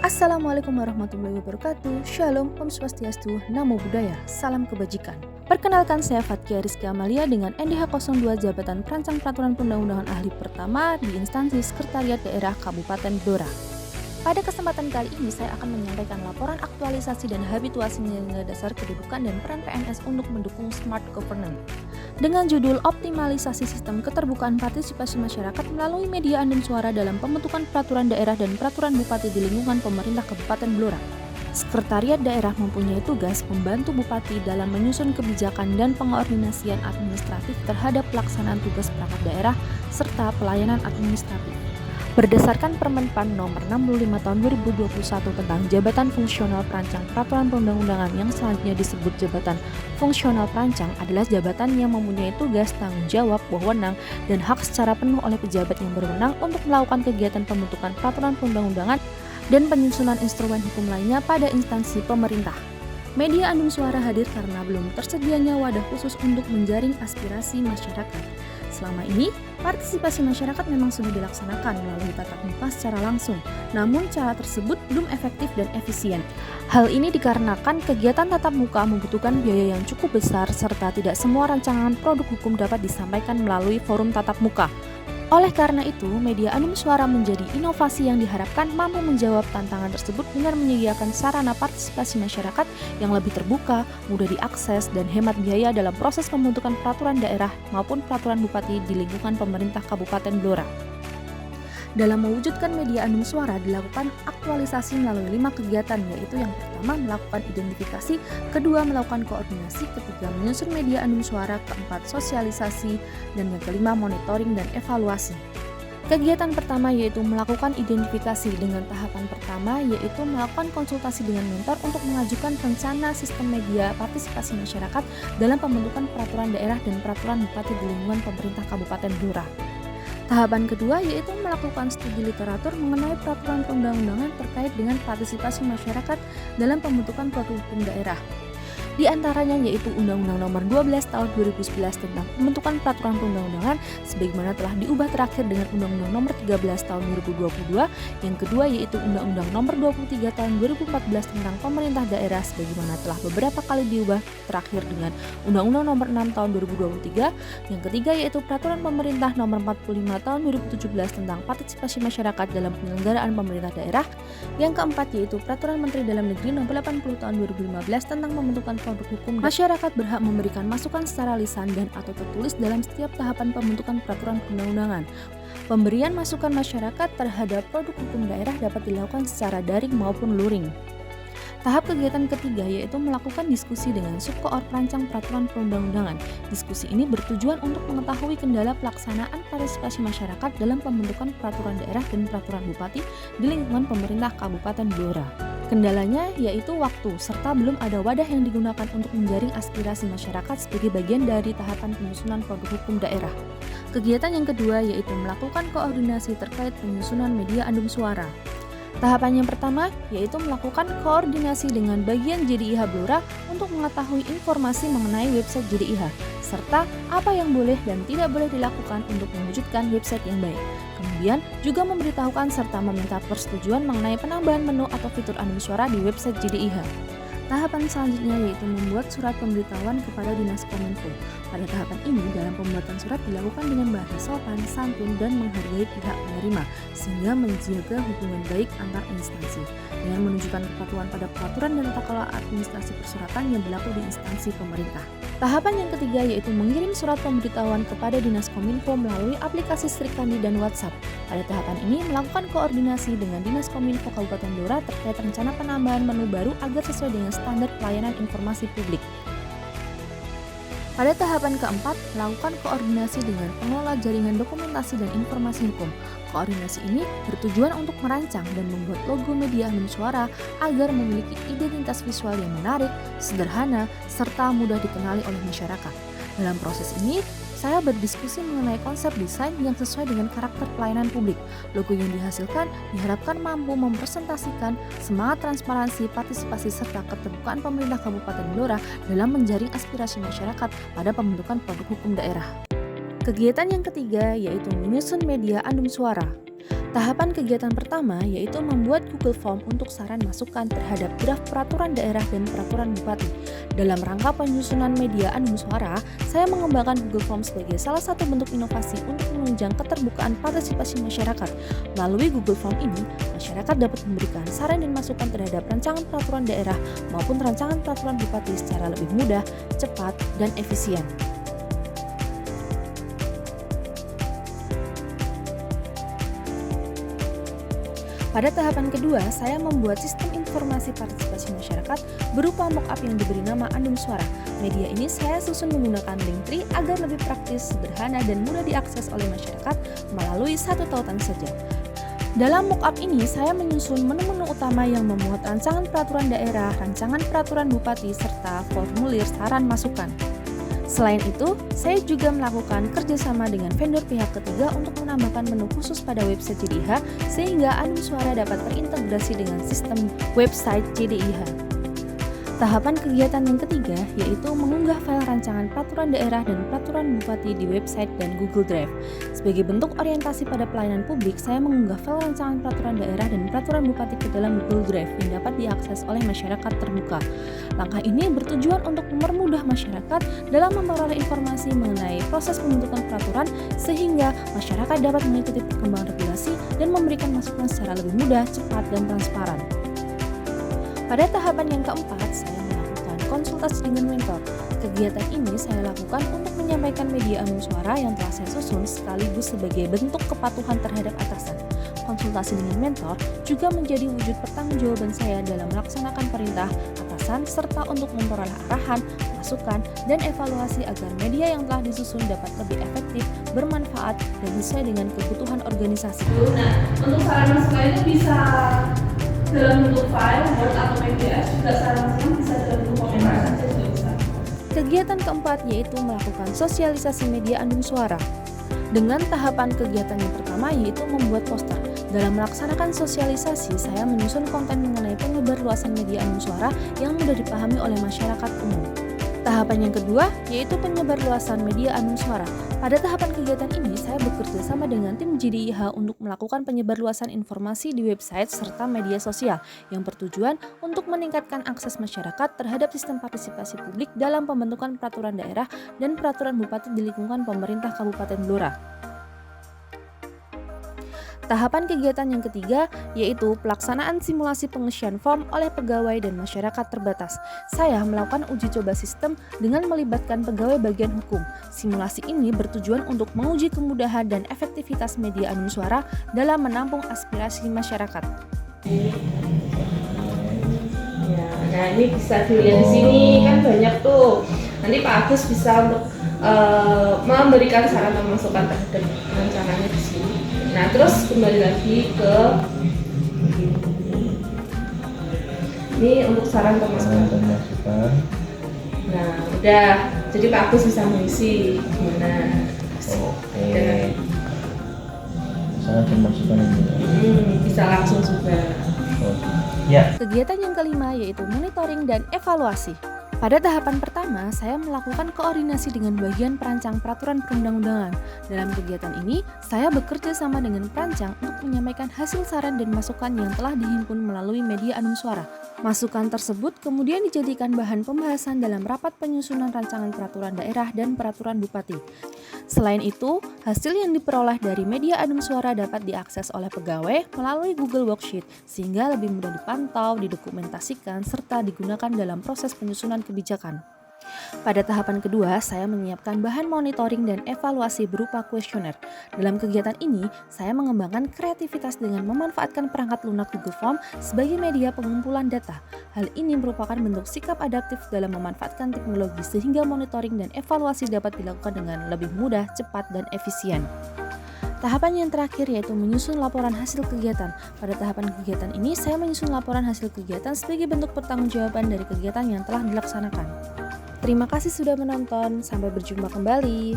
Assalamualaikum warahmatullahi wabarakatuh. Shalom, Om Swastiastu, Namo Buddhaya, Salam Kebajikan. Perkenalkan saya Fathia Rizky Amalia dengan NDH 02 Jabatan Perancang Peraturan Perundang-undangan Ahli Pertama di instansi Sekretariat Daerah Kabupaten Blora. Pada kesempatan kali ini saya akan menyampaikan laporan aktualisasi dan habituasi nilai dasar kedudukan dan peran PNS untuk mendukung smart governance. Dengan judul Optimalisasi Sistem Keterbukaan Partisipasi Masyarakat melalui Media Andum Suara dalam Pembentukan Peraturan Daerah dan Peraturan Bupati di lingkungan Pemerintah Kabupaten Blora. Sekretariat Daerah mempunyai tugas membantu Bupati dalam menyusun kebijakan dan pengordinasian administratif terhadap pelaksanaan tugas perangkat daerah serta pelayanan administratif. Berdasarkan Permenpan Nomor 65 Tahun 2021 tentang Jabatan Fungsional Perancang Peraturan Perundang-undangan yang selanjutnya disebut Jabatan Fungsional Perancang adalah jabatan yang mempunyai tugas, tanggung jawab, wewenang, dan hak secara penuh oleh pejabat yang berwenang untuk melakukan kegiatan pembentukan peraturan perundang-undangan dan penyusunan instrumen hukum lainnya pada instansi pemerintah. Media Andum Suara hadir karena belum tersedianya wadah khusus untuk menjaring aspirasi masyarakat. Selama ini, partisipasi masyarakat memang sudah dilaksanakan melalui tatap muka secara langsung, namun cara tersebut belum efektif dan efisien. Hal ini dikarenakan kegiatan tatap muka membutuhkan biaya yang cukup besar serta tidak semua rancangan produk hukum dapat disampaikan melalui forum tatap muka. Oleh karena itu, Media Andum Suara menjadi inovasi yang diharapkan mampu menjawab tantangan tersebut dengan menyediakan sarana partisipasi masyarakat yang lebih terbuka, mudah diakses, dan hemat biaya dalam proses pembentukan peraturan daerah maupun peraturan bupati di lingkungan pemerintah Kabupaten Blora. Dalam mewujudkan Media Andum Suara dilakukan aktualisasi melalui 5 kegiatan, yaitu yang pertama melakukan identifikasi, kedua melakukan koordinasi, ketiga menyusun Media Andum Suara, keempat sosialisasi, dan yang kelima monitoring dan evaluasi. Kegiatan pertama yaitu melakukan identifikasi. Dengan tahapan pertama yaitu melakukan konsultasi dengan mentor untuk mengajukan rencana sistem media partisipasi masyarakat dalam pembentukan peraturan daerah dan peraturan bupati di lingkungan pemerintah Kabupaten Blora. Tahapan kedua yaitu melakukan studi literatur mengenai peraturan perundang-undangan terkait dengan partisipasi masyarakat dalam pembentukan produk hukum daerah. Di antaranya yaitu Undang-Undang Nomor 12 Tahun 2011 tentang pembentukan peraturan perundang-undangan sebagaimana telah diubah terakhir dengan Undang-Undang Nomor 13 Tahun 2022. Yang kedua yaitu Undang-Undang Nomor 23 Tahun 2014 tentang pemerintah daerah sebagaimana telah beberapa kali diubah terakhir dengan Undang-Undang Nomor 6 Tahun 2023. Yang ketiga yaitu Peraturan Pemerintah Nomor 45 Tahun 2017 tentang partisipasi masyarakat dalam penyelenggaraan pemerintah daerah. Yang keempat yaitu Peraturan Menteri Dalam Negeri Nomor 80 Tahun 2015 tentang pembentukan produk hukum. Masyarakat berhak memberikan masukan secara lisan dan atau tertulis dalam setiap tahapan pembentukan peraturan perundang-undangan. Pemberian masukan masyarakat terhadap produk hukum daerah dapat dilakukan secara daring maupun luring. Tahap kegiatan ketiga yaitu melakukan diskusi dengan subkoor perancang peraturan perundang-undangan. Diskusi ini bertujuan untuk mengetahui kendala pelaksanaan partisipasi masyarakat dalam pembentukan peraturan daerah dan peraturan bupati di lingkungan pemerintah Kabupaten Blora. Kendalanya yaitu waktu, serta belum ada wadah yang digunakan untuk menjaring aspirasi masyarakat sebagai bagian dari tahapan penyusunan produk hukum daerah. Kegiatan yang kedua yaitu melakukan koordinasi terkait penyusunan Media Andum Suara. Tahapan yang pertama yaitu melakukan koordinasi dengan bagian JDIH Blora untuk mengetahui informasi mengenai website JDIH, serta apa yang boleh dan tidak boleh dilakukan untuk mewujudkan website yang baik. Kemudian juga memberitahukan serta meminta persetujuan mengenai penambahan menu atau fitur Andum Suara di website JDIH. Tahapan selanjutnya yaitu membuat surat pemberitahuan kepada Dinas Kominfo. Pada tahapan ini, dalam pembuatan surat dilakukan dengan bahasa sopan, santun, dan menghargai pihak penerima, sehingga menjaga hubungan baik antar instansi, dengan menunjukkan kepatuhan pada peraturan dan tata kelola administrasi persuratan yang berlaku di instansi pemerintah. Tahapan yang ketiga yaitu mengirim surat pemberitahuan kepada Dinas Kominfo melalui aplikasi Srikandi dan WhatsApp. Pada tahapan ini melakukan koordinasi dengan Dinas Kominfo Kabupaten Blora terkait rencana penambahan menu baru agar sesuai dengan standar pelayanan informasi publik. Pada tahapan keempat, melakukan koordinasi dengan pengelola jaringan dokumentasi dan informasi hukum. Koordinasi ini bertujuan untuk merancang dan membuat logo Media Andum Suara agar memiliki identitas visual yang menarik, sederhana, serta mudah dikenali oleh masyarakat. Dalam proses ini, saya berdiskusi mengenai konsep desain yang sesuai dengan karakter pelayanan publik. Logo yang dihasilkan diharapkan mampu mempresentasikan semangat transparansi, partisipasi, serta keterbukaan pemerintah Kabupaten Blora dalam menjaring aspirasi masyarakat pada pembentukan produk hukum daerah. Kegiatan yang ketiga yaitu menyusun Media Andum Suara. Tahapan kegiatan pertama yaitu membuat Google Form untuk saran masukan terhadap draft peraturan daerah dan peraturan bupati. Dalam rangka penyusunan media anum suara, saya mengembangkan Google Form sebagai salah satu bentuk inovasi untuk menunjang keterbukaan partisipasi masyarakat. Melalui Google Form ini, masyarakat dapat memberikan saran dan masukan terhadap rancangan peraturan daerah maupun rancangan peraturan bupati secara lebih mudah, cepat, dan efisien. Pada tahapan kedua, saya membuat sistem informasi partisipasi masyarakat berupa mockup yang diberi nama Andum Suara. Media ini saya susun menggunakan Linktree agar lebih praktis, sederhana, dan mudah diakses oleh masyarakat melalui satu tautan saja. Dalam mockup ini, saya menyusun menu-menu utama yang memuat rancangan peraturan daerah, rancangan peraturan bupati, serta formulir saran masukan. Selain itu, saya juga melakukan kerjasama dengan vendor pihak ketiga untuk menambahkan menu khusus pada website JDIH sehingga Andum Suara dapat terintegrasi dengan sistem website JDIH. Tahapan kegiatan yang ketiga yaitu mengunggah file rancangan peraturan daerah dan peraturan bupati di website dan Google Drive. Sebagai bentuk orientasi pada pelayanan publik, saya mengunggah file rancangan peraturan daerah dan peraturan bupati ke dalam Google Drive yang dapat diakses oleh masyarakat terbuka. Langkah ini bertujuan untuk mempermudah masyarakat dalam memperoleh informasi mengenai proses pembentukan peraturan sehingga masyarakat dapat mengikuti perkembangan regulasi dan memberikan masukan secara lebih mudah, cepat, dan transparan. Pada tahapan yang keempat, saya melakukan konsultasi dengan mentor. Kegiatan ini saya lakukan untuk menyampaikan media anum suara yang telah saya susun sekaligus sebagai bentuk kepatuhan terhadap atasan. Konsultasi dengan mentor juga menjadi wujud pertanggungjawaban saya dalam melaksanakan perintah atasan serta untuk memperoleh arahan, masukan, dan evaluasi agar media yang telah disusun dapat lebih efektif, bermanfaat, dan sesuai dengan kebutuhan organisasi. Nah, untuk saran masukan itu bisa dalam bentuk file, Word atau PDF, juga saran masukan bisa dalam bentuk komentar saja juga bisa. Kegiatan keempat yaitu melakukan sosialisasi media anum suara. Dengan tahapan kegiatan yang pertama yaitu membuat poster. Dalam melaksanakan sosialisasi, saya menyusun konten mengenai penyebarluasan media anum suara yang mudah dipahami oleh masyarakat umum. Tahapan yang kedua yaitu penyebarluasan media anum suara. Pada tahapan kegiatan ini, saya bekerja sama dengan tim JDIH untuk melakukan penyebarluasan informasi di website serta media sosial yang bertujuan untuk meningkatkan akses masyarakat terhadap sistem partisipasi publik dalam pembentukan peraturan daerah dan peraturan bupati di lingkungan pemerintah Kabupaten Blora. Tahapan kegiatan yang ketiga yaitu pelaksanaan simulasi pengisian form oleh pegawai dan masyarakat terbatas. Saya melakukan uji coba sistem dengan melibatkan pegawai bagian hukum. Simulasi ini bertujuan untuk menguji kemudahan dan efektivitas media anum suara dalam menampung aspirasi masyarakat. Ya, nah ini bisa dilihat di sini kan banyak tuh. Nanti Pak Agus bisa untuk memberikan saran dan masukan terhadap rancangannya di sini. Nah, terus kembali lagi ke ini untuk saran dan masukan. Nah, udah. Jadi Pak Agus bisa mengisi gimana? Oke. Saran dan masukan ini. Bisa langsung juga. Ya. Kegiatan yang kelima yaitu monitoring dan evaluasi. Pada tahapan pertama, saya melakukan koordinasi dengan bagian perancang peraturan perundang-undangan. Dalam kegiatan ini, saya bekerja sama dengan perancang untuk menyampaikan hasil saran dan masukan yang telah dihimpun melalui media anum suara. Masukan tersebut kemudian dijadikan bahan pembahasan dalam rapat penyusunan rancangan peraturan daerah dan peraturan bupati. Selain itu, hasil yang diperoleh dari media anum suara dapat diakses oleh pegawai melalui Google Worksheet sehingga lebih mudah dipantau, didokumentasikan, serta digunakan dalam proses penyusunan kebijakan. Pada tahapan kedua, saya menyiapkan bahan monitoring dan evaluasi berupa kuesioner. Dalam kegiatan ini, saya mengembangkan kreativitas dengan memanfaatkan perangkat lunak Google Form sebagai media pengumpulan data. Hal ini merupakan bentuk sikap adaptif dalam memanfaatkan teknologi sehingga monitoring dan evaluasi dapat dilakukan dengan lebih mudah, cepat, dan efisien. Tahapan yang terakhir yaitu menyusun laporan hasil kegiatan. Pada tahapan kegiatan ini, saya menyusun laporan hasil kegiatan sebagai bentuk pertanggungjawaban dari kegiatan yang telah dilaksanakan. Terima kasih sudah menonton, sampai berjumpa kembali.